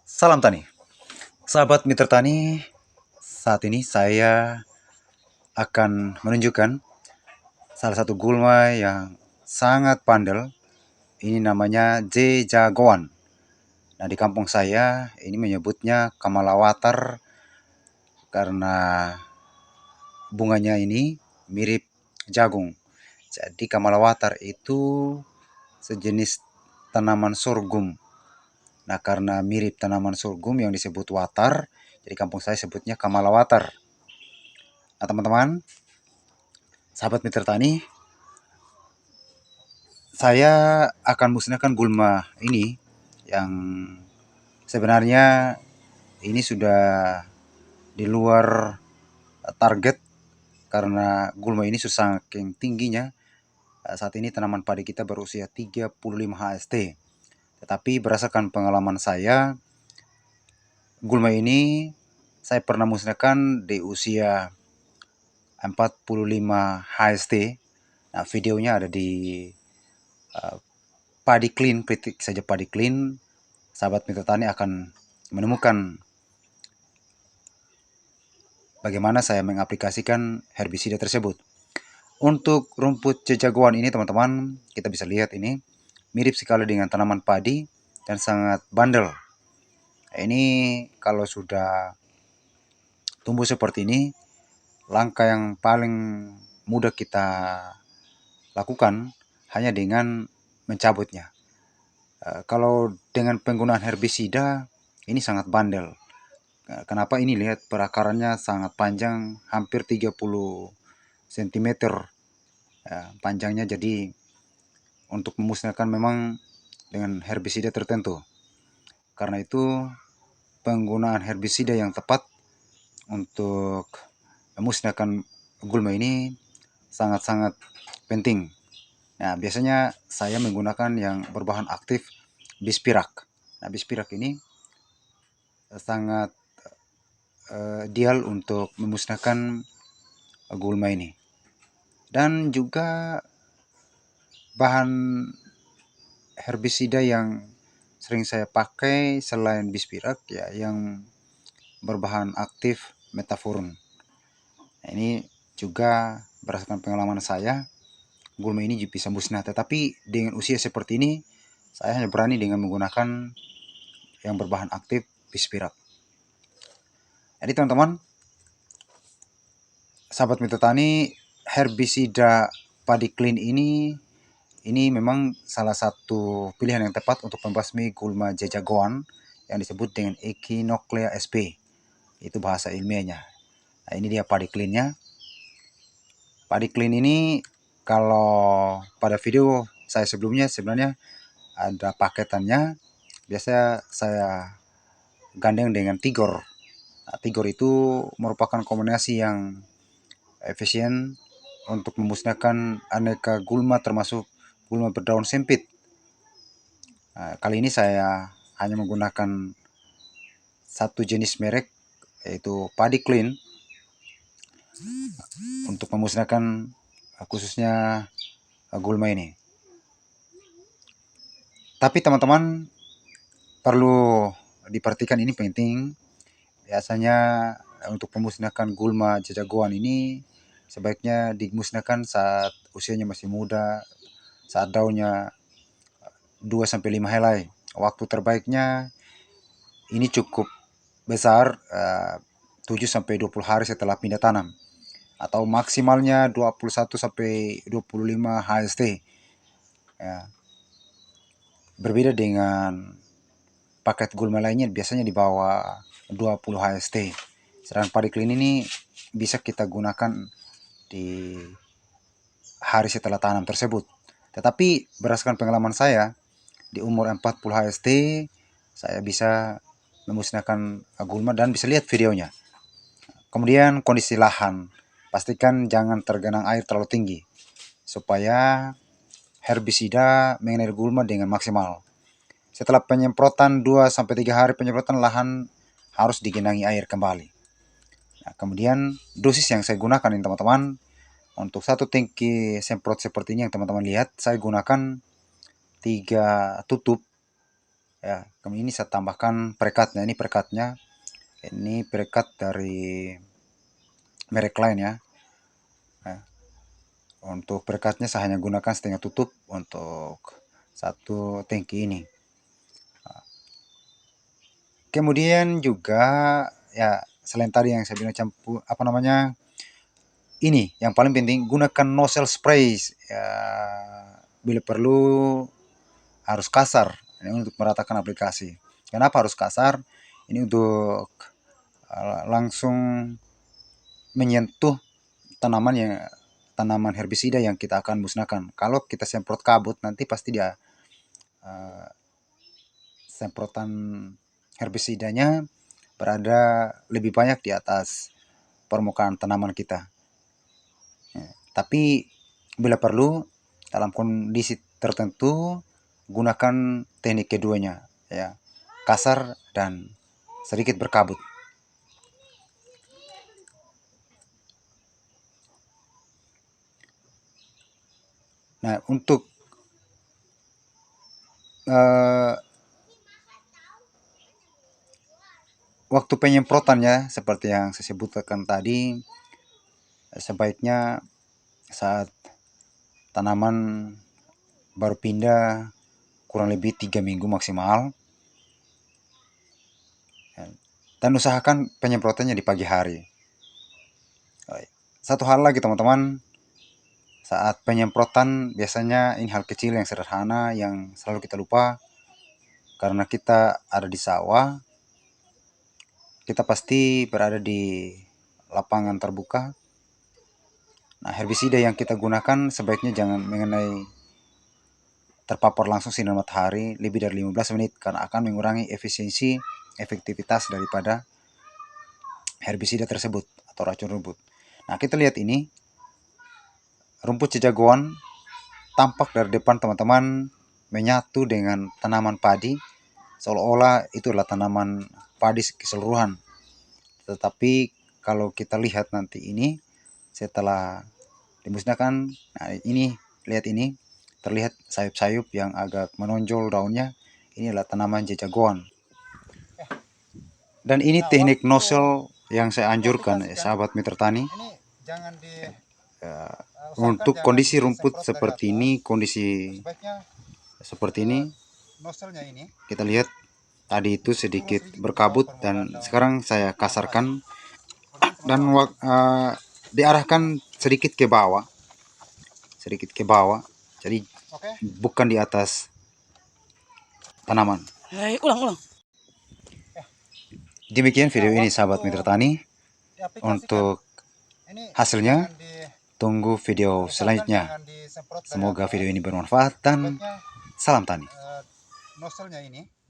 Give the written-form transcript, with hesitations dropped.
Salam tani, sahabat mitra tani. Saat ini saya akan menunjukkan salah satu gulma yang sangat bandel. Ini namanya J. jagoan. Nah, di kampung saya ini menyebutnya kamalawatar karena bunganya ini mirip jagung. Jadi kamalawatar itu sejenis tanaman sorghum. Nah, karena mirip tanaman sorghum yang disebut watar, jadi kampung saya sebutnya kamalawatar. Nah, teman-teman, sahabat mitra tani, saya akan musnahkan gulma ini yang sebenarnya ini sudah di luar target karena gulma ini saking tingginya. Saat ini tanaman padi kita berusia 35 HST. Tetapi berdasarkan pengalaman saya, gulma ini saya pernah musnahkan di usia 45 HST. Nah, videonya ada di Padi Clean, ketik saja Padi Clean, sahabat mitra tani akan menemukan bagaimana saya mengaplikasikan herbisida tersebut. Untuk rumput jagoan ini teman-teman, kita bisa lihat ini mirip sekali dengan tanaman padi dan sangat bandel. Ini kalau sudah tumbuh seperti ini, langkah yang paling mudah kita lakukan hanya dengan mencabutnya. Kalau dengan penggunaan herbisida ini sangat bandel. Kenapa ini? Lihat perakarannya sangat panjang, hampir 30 cm panjangnya. Jadi untuk memusnahkan memang dengan herbisida tertentu. Karena itu penggunaan herbisida yang tepat untuk memusnahkan gulma ini sangat-sangat penting. Nah, biasanya saya menggunakan yang berbahan aktif bispirak. Nah, bispirak ini sangat ideal untuk memusnahkan gulma ini. Dan juga bahan herbisida yang sering saya pakai selain bispirak ya yang berbahan aktif metafurun. Nah, ini juga berdasarkan pengalaman saya, gulma ini bisa musnah. Tetapi dengan usia seperti ini, saya hanya berani dengan menggunakan yang berbahan aktif bispirak. Jadi teman-teman, sahabat mitra tani, herbisida Padi Clean ini memang salah satu pilihan yang tepat untuk membasmi gulma jagoan yang disebut dengan Echinoclea sp. Itu bahasa ilmiahnya. Nah, ini dia Padi Clean-nya. Padi Clean ini kalau pada video saya sebelumnya sebenarnya ada paketannya. Biasa saya gandeng dengan Tigor. Nah, Tigor itu merupakan kombinasi yang efisien untuk memusnahkan aneka gulma termasuk gulma berdaun sempit. Nah, kali ini saya hanya menggunakan satu jenis merek yaitu Padi Clean untuk memusnahkan khususnya gulma ini. Tapi teman-teman perlu diperhatikan, ini penting. Biasanya untuk memusnahkan gulma jagoan ini sebaiknya dimusnahkan saat usianya masih muda, saat daunnya 2-5 helai. Waktu terbaiknya ini cukup besar 7-20 hari setelah pindah tanam, atau maksimalnya 21-25 HST ya. Berbeda dengan paket gulma lainnya biasanya di bawah 20 HST. Sedangkan Padi Clean ini bisa kita gunakan di hari setelah tanam tersebut. Tetapi berdasarkan pengalaman saya, di umur 40 HST saya bisa memusnahkan gulma dan bisa lihat videonya. Kemudian kondisi lahan, pastikan jangan tergenang air terlalu tinggi supaya herbisida mengenai gulma dengan maksimal. Setelah penyemprotan 2-3 hari penyemprotan, lahan harus digenangi air kembali. Nah, kemudian dosis yang saya gunakan ini teman-teman, untuk satu tangki semprot seperti ini yang teman-teman lihat, saya gunakan 3 tutup Ya, kemudian ini saya tambahkan perekatnya. Ini perekatnya. Ini perekat dari merek lain ya. Nah, untuk perekatnya saya hanya gunakan setengah tutup untuk satu tangki ini. Kemudian juga ya selain tadi yang saya bilang campur apa namanya, ini yang paling penting gunakan nozzle spray ya, bila perlu harus kasar ini untuk meratakan aplikasi. Kenapa harus kasar? Ini untuk langsung menyentuh tanaman yang tanaman herbisida yang kita akan musnahkan. Kalau kita semprot kabut nanti pasti dia semprotan herbisidanya berada lebih banyak di atas permukaan tanaman kita. Tapi bila perlu dalam kondisi tertentu gunakan teknik keduanya ya, kasar dan sedikit berkabut. Nah, untuk waktu penyemprotannya seperti yang saya sebutkan tadi, sebaiknya saat tanaman baru pindah kurang lebih 3 minggu maksimal, dan usahakan penyemprotannya di pagi hari. Satu hal lagi teman-teman, saat penyemprotan biasanya ini hal kecil yang sederhana yang selalu kita lupa. Karena kita ada di sawah, kita pasti berada di lapangan terbuka. Nah, herbisida yang kita gunakan sebaiknya jangan mengenai terpapar langsung sinar matahari lebih dari 15 menit karena akan mengurangi efektivitas daripada herbisida tersebut atau racun rumput. Nah, kita lihat ini rumput sejagoan tampak dari depan teman-teman menyatu dengan tanaman padi seolah-olah itu adalah tanaman padi keseluruhan. Tetapi kalau kita lihat nanti ini setelah dimusnahkan, nah ini lihat ini terlihat sayup-sayup yang agak menonjol daunnya, ini adalah tanaman jejagoan. Dan ini teknik nozzle yang saya anjurkan sahabat mitra tani. Untuk kondisi rumput seperti ini, kondisi seperti ini, kita lihat tadi itu sedikit berkabut dan sekarang saya kasarkan dan diarahkan sedikit ke bawah, jadi bukan di atas tanaman. Demikian video ini sahabat mitra tani. Untuk hasilnya tunggu video selanjutnya. Semoga video ini bermanfaat dan salam tani.